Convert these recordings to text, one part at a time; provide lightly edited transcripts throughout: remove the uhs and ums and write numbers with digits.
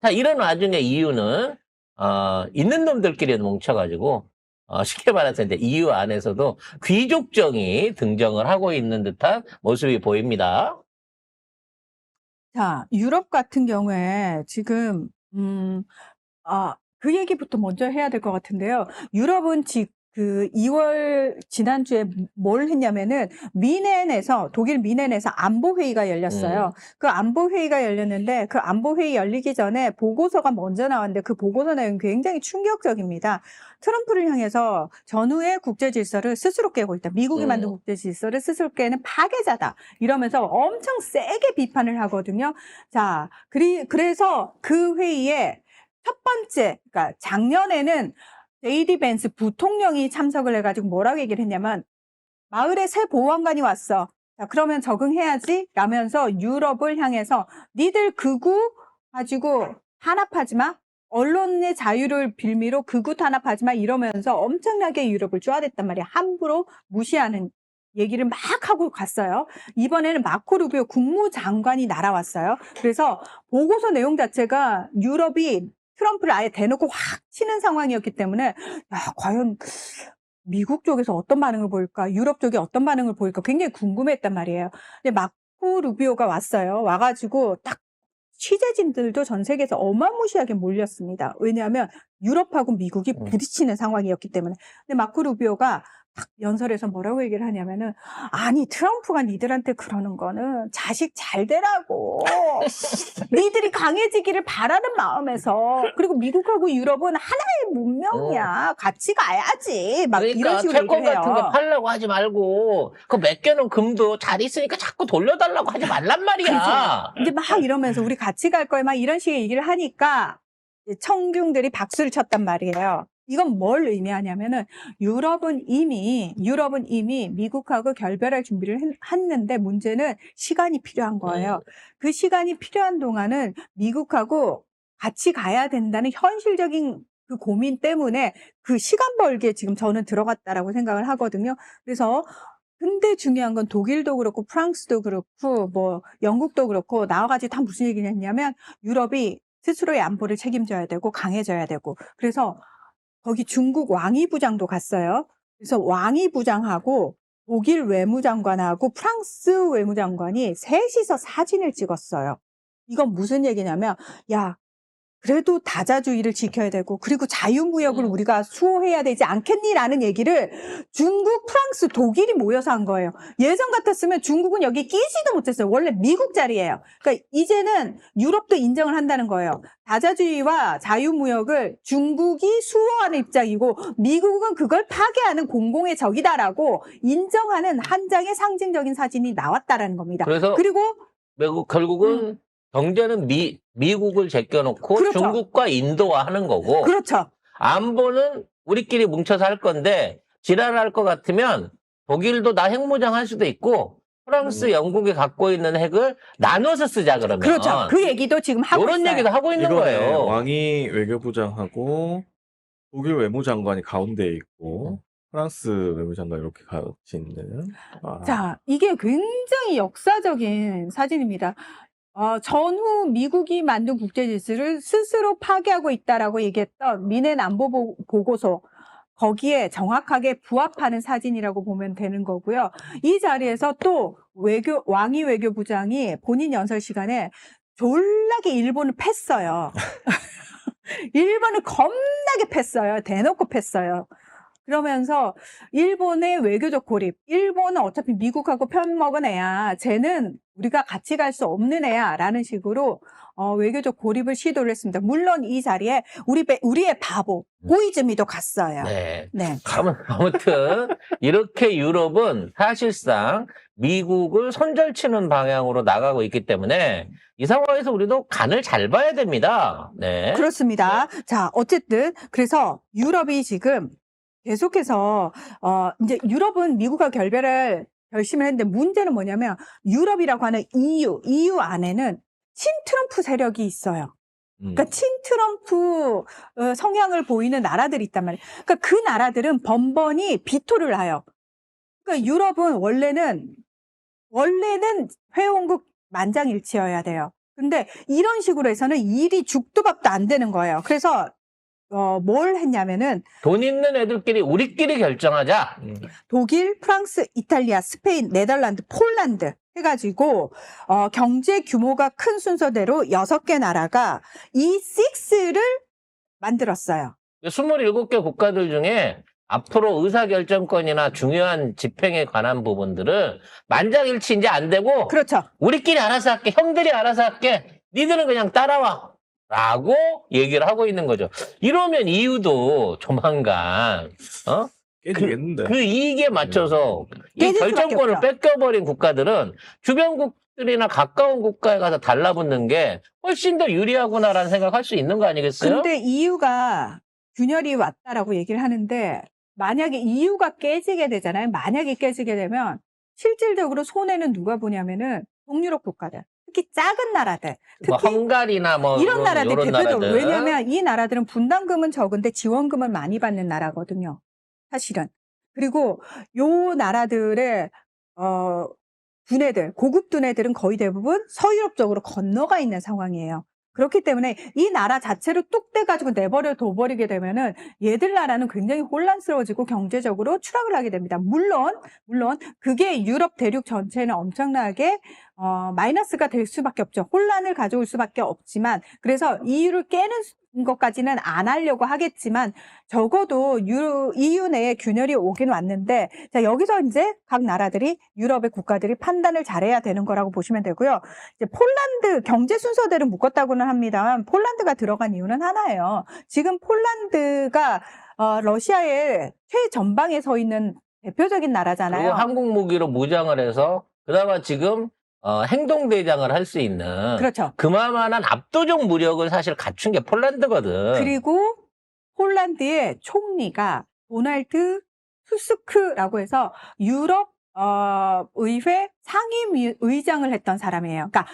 자, 이런 와중에 EU는 있는 놈들끼리 뭉쳐가지고 쉽게 말해서 이제 EU 안에서도 귀족정이 등장을 하고 있는 듯한 모습이 보입니다. 자, 유럽 같은 경우에 지금 그 얘기부터 먼저 해야 될 것 같은데요. 유럽은 그 2월 지난주에 뭘 했냐면은 독일 미넨에서 안보회의가 열렸어요. 그 안보회의가 열렸는데 그 안보회의 열리기 전에 보고서가 먼저 나왔는데 그 보고서 내용이 굉장히 충격적입니다. 트럼프를 향해서 전후의 국제질서를 스스로 깨고 있다. 미국이 만든 국제질서를 스스로 깨는 파괴자다. 이러면서 엄청 세게 비판을 하거든요. 자, 그래서 그 회의에 첫 번째, 그러니까 작년에는 제이디 벤스 부통령이 참석을 해가지고 뭐라고 얘기를 했냐면 마을에 새 보안관이 왔어. 자, 그러면 적응해야지 라면서 유럽을 향해서 니들 극우 가지고 탄압하지 마. 언론의 자유를 빌미로 극우 탄압하지 마 이러면서 엄청나게 유럽을 쪼아댔단 말이야. 함부로 무시하는 얘기를 막 하고 갔어요. 이번에는 마코 루비오 국무장관이 날아왔어요. 그래서 보고서 내용 자체가 유럽이 트럼프를 아예 대놓고 확 치는 상황이었기 때문에 야, 과연 미국 쪽에서 어떤 반응을 보일까? 유럽 쪽이 어떤 반응을 보일까? 굉장히 궁금했단 말이에요. 근데 마코 루비오가 왔어요. 와가지고 딱 취재진들도 전 세계에서 어마무시하게 몰렸습니다. 왜냐하면 유럽하고 미국이 부딪히는 상황이었기 때문에. 근데 마코 루비오가 딱 연설에서 뭐라고 얘기를 하냐면은 아니 트럼프가 니들한테 그러는 거는 자식 잘 되라고 니들이 강해지기를 바라는 마음에서 그리고 미국하고 유럽은 하나의 문명이야 같이 가야지 막 그러니까 이런 식으로 채권 얘기를 해요. 같은 거 팔려고 하지 말고 그 맡겨놓은 금도 잘 있으니까 자꾸 돌려달라고 하지 말란 말이야. 이제 막 이러면서 우리 같이 갈 거야 막 이런 식의 얘기를 하니까 청중들이 박수를 쳤단 말이에요. 이건 뭘 의미하냐면은 유럽은 이미 미국하고 결별할 준비를 했는데 문제는 시간이 필요한 거예요. 그 시간이 필요한 동안은 미국하고 같이 가야 된다는 현실적인 그 고민 때문에 그 시간 벌기에 지금 저는 들어갔다라고 생각을 하거든요. 그래서 근데 중요한 건 독일도 그렇고 프랑스도 그렇고 뭐 영국도 그렇고 나와가지고 다 무슨 얘기를 했냐면 유럽이 스스로의 안보를 책임져야 되고 강해져야 되고 그래서 거기 중국 왕위부장도 갔어요. 그래서 왕위부장하고 독일 외무장관하고 프랑스 외무장관이 셋이서 사진을 찍었어요. 이건 무슨 얘기냐면 야 그래도 다자주의를 지켜야 되고 그리고 자유무역을 우리가 수호해야 되지 않겠니라는 얘기를 중국, 프랑스, 독일이 모여서 한 거예요. 예전 같았으면 중국은 여기 끼지도 못했어요. 원래 미국 자리예요. 그러니까 이제는 유럽도 인정을 한다는 거예요. 다자주의와 자유무역을 중국이 수호하는 입장이고 미국은 그걸 파괴하는 공공의 적이다라고 인정하는 한 장의 상징적인 사진이 나왔다라는 겁니다. 그래서 그리고 결국은 경제는 미국을 제껴놓고 그렇죠. 중국과 인도와 하는 거고 그렇죠. 안보는 우리끼리 뭉쳐서 할 건데 지랄할 것 같으면 독일도 나 핵무장 할 수도 있고 프랑스, 영국이 갖고 있는 핵을 나눠서 쓰자 그러면. 그렇죠. 그 얘기도 지금 하고 이런 있어요. 얘기도 하고 있는 이거네. 거예요. 왕이 외교부장하고 독일 외무장관이 가운데에 있고 프랑스 외무장관 이렇게 같이 있는. 자, 이게 굉장히 역사적인 사진입니다. 전후 미국이 만든 국제질서를 스스로 파괴하고 있다라고 얘기했던 미넨 안보 보고서 거기에 정확하게 부합하는 사진이라고 보면 되는 거고요. 이 자리에서 또 왕이 외교부장이 본인 연설 시간에 졸라게 일본을 팼어요. 일본을 겁나게 팼어요. 대놓고 팼어요. 그러면서 일본의 외교적 고립, 일본은 어차피 미국하고 편먹은 애야. 쟤는 우리가 같이 갈 수 없는 애야. 라는 식으로 외교적 고립을 시도를 했습니다. 물론 이 자리에 우리의 바보, 고이즈미도 갔어요. 네. 네. 아무튼 이렇게 유럽은 사실상 미국을 손절치는 방향으로 나가고 있기 때문에 이 상황에서 우리도 간을 잘 봐야 됩니다. 네. 그렇습니다. 자, 어쨌든 그래서 유럽이 지금 계속해서 이제 유럽은 미국과 결별을 결심을 했는데 문제는 뭐냐면 유럽이라고 하는 EU 안에는 친트럼프 세력이 있어요. 그러니까 친트럼프 성향을 보이는 나라들이 있단 말이에요. 그러니까 그 나라들은 번번이 비토를 해요. 그러니까 유럽은 원래는 회원국 만장일치여야 돼요. 근데 이런 식으로 해서는 일이 죽도 밥도 안 되는 거예요. 그래서 뭘 했냐면은 돈 있는 애들끼리 우리끼리 결정하자. 독일, 프랑스, 이탈리아, 스페인, 네덜란드, 폴란드 해가지고 경제 규모가 큰 순서대로 6개 나라가 이 6를 만들었어요. 27개 국가들 중에 앞으로 의사결정권이나 중요한 집행에 관한 부분들을 만장일치 이제 안 되고 그렇죠. 우리끼리 알아서 할게. 형들이 알아서 할게. 니들은 그냥 따라와. 라고 얘기를 하고 있는 거죠. 이러면 EU도 조만간 깨지겠는데. 그 이익에 맞춰서 이 깨질 수밖에 결정권을 없죠. 뺏겨버린 국가들은 주변국들이나 가까운 국가에 가서 달라붙는 게 훨씬 더 유리하구나라는 생각할 수 있는 거 아니겠어요? 근데 EU가 균열이 왔다라고 얘기를 하는데 만약에 EU가 깨지게 되잖아요. 만약에 깨지게 되면 실질적으로 손해는 누가 보냐면은 동유럽 국가들, 특히 작은 나라들, 뭐 특히 헝가리나 뭐 이런 나라들 요런 대표적으로. 나라들. 왜냐하면 이 나라들은 분담금은 적은데 지원금을 많이 받는 나라거든요. 사실은. 그리고 요 나라들의 두뇌들, 고급 두뇌들은 거의 대부분 서유럽 쪽으로 건너가 있는 상황이에요. 그렇기 때문에 이 나라 자체를 뚝 떼가지고 내버려 둬버리게 되면은 얘들 나라는 굉장히 혼란스러워지고 경제적으로 추락을 하게 됩니다. 물론 그게 유럽 대륙 전체는 엄청나게 마이너스가 될 수밖에 없죠. 혼란을 가져올 수밖에 없지만, 그래서 EU를 깨는 것까지는 안 하려고 하겠지만 적어도 EU 내에 균열이 오긴 왔는데, 자, 여기서 이제 각 나라들이, 유럽의 국가들이 판단을 잘해야 되는 거라고 보시면 되고요. 이제 폴란드 경제 순서대로 묶었다고는 합니다만 폴란드가 들어간 이유는 하나예요. 지금 폴란드가 러시아의 최전방에 서 있는 대표적인 나라잖아요. 그리고 한국 무기로 무장을 해서 그나마 지금 행동대장을 할 수 있는 그렇죠. 그만한 압도적 무력을 사실 갖춘 게 폴란드거든. 그리고 폴란드의 총리가 도널드 투스크라고 해서 유럽 의회 상임의장을 했던 사람이에요. 그러니까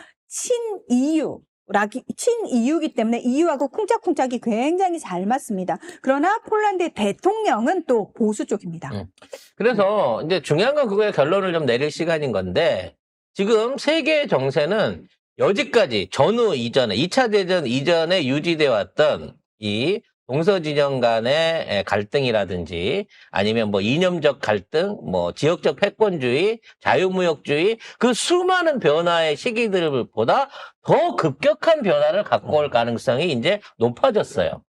친EU이기 때문에 EU하고 쿵짝쿵짝이 굉장히 잘 맞습니다. 그러나 폴란드의 대통령은 또 보수 쪽입니다. 그래서 이제 중요한 건 그거에 결론을 좀 내릴 시간인 건데, 지금 세계 정세는 여지까지 전후 이전에 2차 대전 이전에 유지돼 왔던 이 동서진영 간의 갈등이라든지 아니면 뭐 이념적 갈등, 뭐 지역적 패권주의, 자유무역주의, 그 수많은 변화의 시기들보다 더 급격한 변화를 갖고 올 가능성이 이제 높아졌어요.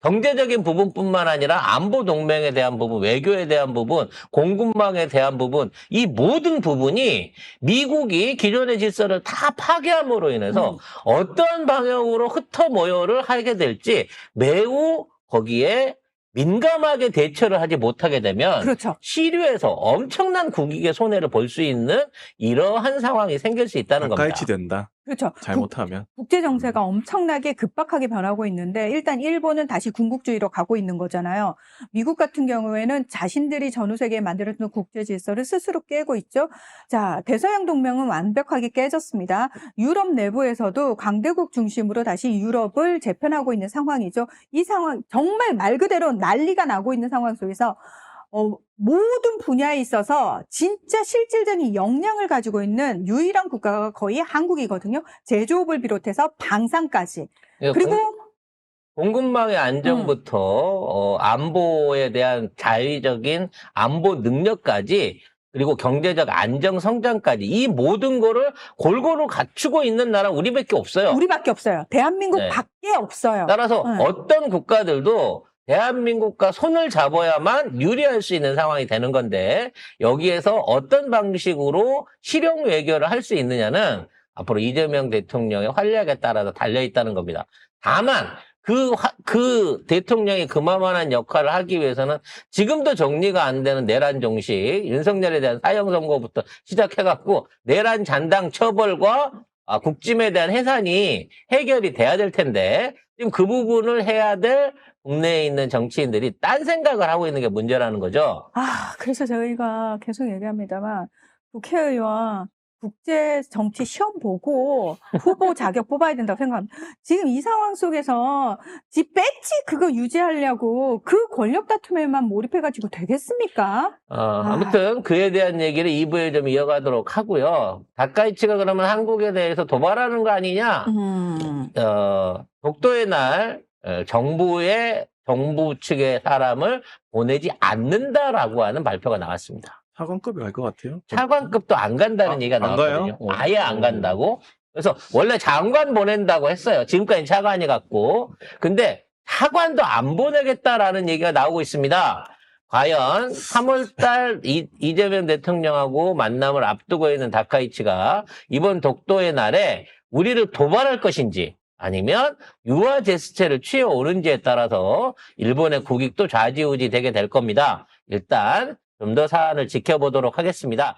경제적인 부분뿐만 아니라 안보 동맹에 대한 부분, 외교에 대한 부분, 공급망에 대한 부분, 이 모든 부분이 미국이 기존의 질서를 다 파괴함으로 인해서 어떤 방향으로 흩어모여를 하게 될지 매우 거기에 민감하게 대처를 하지 못하게 되면 그렇죠. 시류에서 엄청난 국익의 손해를 볼 수 있는 이러한 상황이 생길 수 있다는 겁니다. 가까이치 된다. 그렇죠. 잘못하면. 국제 정세가 엄청나게 급박하게 변하고 있는데, 일단 일본은 다시 군국주의로 가고 있는 거잖아요. 미국 같은 경우에는 자신들이 전후 세계에 만들었던 국제 질서를 스스로 깨고 있죠. 자, 대서양 동맹은 완벽하게 깨졌습니다. 유럽 내부에서도 강대국 중심으로 다시 유럽을 재편하고 있는 상황이죠. 이 상황 정말 말 그대로 난리가 나고 있는 상황 속에서 모든 분야에 있어서 진짜 실질적인 역량을 가지고 있는 유일한 국가가 거의 한국이거든요. 제조업을 비롯해서 방산까지. 그리고 공급망의 안정부터 안보에 대한 자의적인 안보 능력까지, 그리고 경제적 안정 성장까지, 이 모든 거를 골고루 갖추고 있는 나라 우리밖에 없어요. 우리밖에 없어요. 대한민국 네. 밖에 없어요. 따라서 네. 어떤 국가들도 대한민국과 손을 잡아야만 유리할 수 있는 상황이 되는 건데, 여기에서 어떤 방식으로 실용 외교를 할 수 있느냐는 앞으로 이재명 대통령의 활약에 따라서 달려있다는 겁니다. 다만 그 대통령이 그만한 역할을 하기 위해서는 지금도 정리가 안 되는 내란 종식, 윤석열에 대한 사형 선고부터 시작해갖고 내란 잔당 처벌과 국짐에 대한 해산이 해결이 돼야 될 텐데, 지금 그 부분을 해야 될 국내에 있는 정치인들이 딴 생각을 하고 있는 게 문제라는 거죠. 그래서 저희가 계속 얘기합니다만 국회의원, 국제 정치 시험 보고 후보 자격 뽑아야 된다고 생각합니다. 지금 이 상황 속에서 지 배지 그거 유지하려고 그 권력 다툼에만 몰입해가지고 되겠습니까? 아무튼 그에 대한 얘기를 2부에 좀 이어가도록 하고요. 다카이치가 그러면 한국에 대해서 도발하는 거 아니냐? 독도의 날 정부 측의 사람을 보내지 않는다라고 하는 발표가 나왔습니다. 차관급이 갈 것 같아요. 차관급도 안 간다는 얘기가 안 나왔거든요. 가요? 아예 안 간다고. 그래서 원래 장관 보낸다고 했어요. 지금까지 차관이 갔고. 근데 차관도 안 보내겠다라는 얘기가 나오고 있습니다. 과연 3월달 이재명 대통령하고 만남을 앞두고 있는 다카이치가 이번 독도의 날에 우리를 도발할 것인지 아니면 유화 제스처를 취해오는지에 따라서 일본의 국익도 좌지우지 되게 될 겁니다. 일단 좀 더 사안을 지켜보도록 하겠습니다.